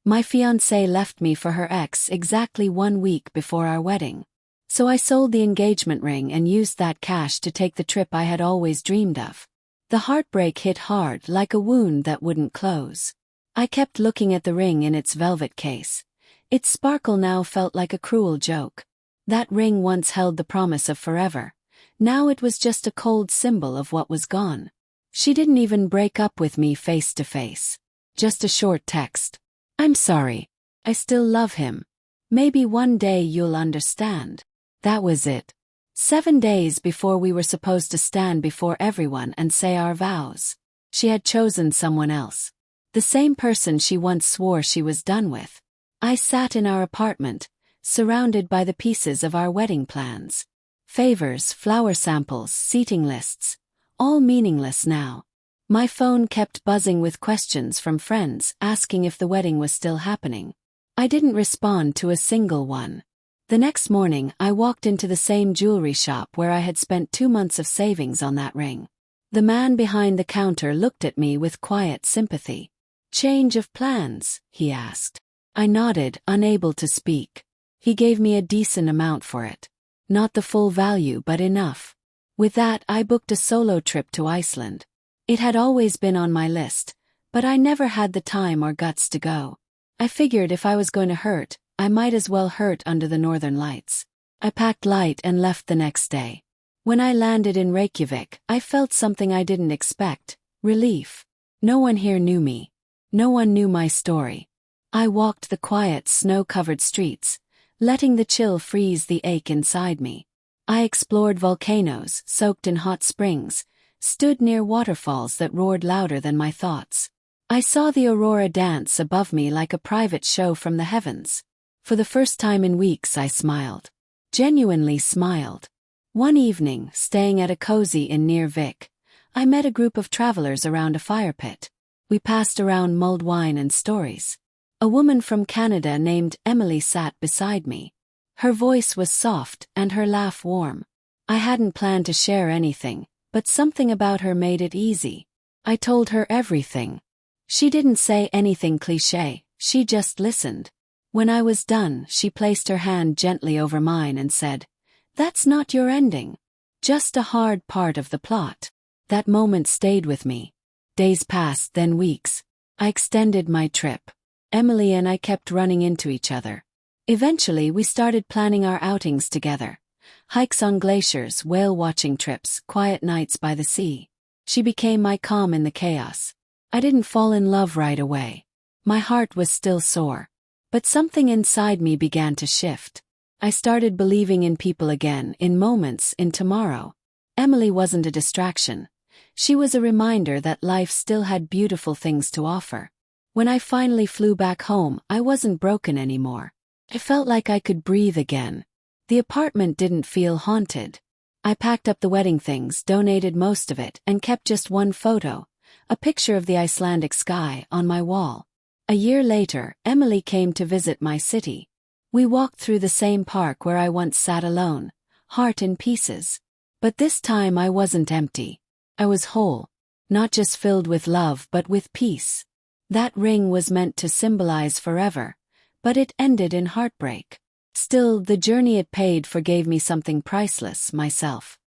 My fiancée left me for her ex exactly 1 week before our wedding. So I sold the engagement ring and used that cash to take the trip I had always dreamed of. The heartbreak hit hard, like a wound that wouldn't close. I kept looking at the ring in its velvet case. Its sparkle now felt like a cruel joke. That ring once held the promise of forever. Now it was just a cold symbol of what was gone. She didn't even break up with me face to face. Just a short text. "I'm sorry. I still love him. Maybe one day you'll understand." That was it. 7 days before we were supposed to stand before everyone and say our vows, she had chosen someone else. The same person she once swore she was done with. I sat in our apartment, surrounded by the pieces of our wedding plans. Favors, flower samples, seating lists, all meaningless now. My phone kept buzzing with questions from friends asking if the wedding was still happening. I didn't respond to a single one. The next morning, I walked into the same jewelry shop where I had spent 2 months of savings on that ring. The man behind the counter looked at me with quiet sympathy. "Change of plans?" he asked. I nodded, unable to speak. He gave me a decent amount for it. Not the full value, but enough. With that, I booked a solo trip to Iceland. It had always been on my list, but I never had the time or guts to go. I figured if I was going to hurt, I might as well hurt under the northern lights. I packed light and left the next day. When I landed in Reykjavik, I felt something I didn't expect: relief. No one here knew me. No one knew my story. I walked the quiet, snow-covered streets, letting the chill freeze the ache inside me. I explored volcanoes, soaked in hot springs, stood near waterfalls that roared louder than my thoughts. I saw the aurora dance above me like a private show from the heavens. For the first time in weeks, I smiled. Genuinely smiled. One evening, staying at a cozy inn near Vik, I met a group of travelers around a fire pit. We passed around mulled wine and stories. A woman from Canada named Emily sat beside me. Her voice was soft and her laugh warm. I hadn't planned to share anything, but something about her made it easy. I told her everything. She didn't say anything cliché, she just listened. When I was done, she placed her hand gently over mine and said, "That's not your ending. Just a hard part of the plot." That moment stayed with me. Days passed, then weeks. I extended my trip. Emily and I kept running into each other. Eventually, we started planning our outings together. Hikes on glaciers, whale-watching trips, quiet nights by the sea. She became my calm in the chaos. I didn't fall in love right away. My heart was still sore. But something inside me began to shift. I started believing in people again, in moments, in tomorrow. Emily wasn't a distraction. She was a reminder that life still had beautiful things to offer. When I finally flew back home, I wasn't broken anymore. I felt like I could breathe again. The apartment didn't feel haunted. I packed up the wedding things, donated most of it, and kept just one photo, a picture of the Icelandic sky, on my wall. A year later, Emily came to visit my city. We walked through the same park where I once sat alone, heart in pieces. But this time I wasn't empty. I was whole. Not just filled with love but with peace. That ring was meant to symbolize forever, but it ended in heartbreak. Still, the journey it paid for gave me something priceless: myself.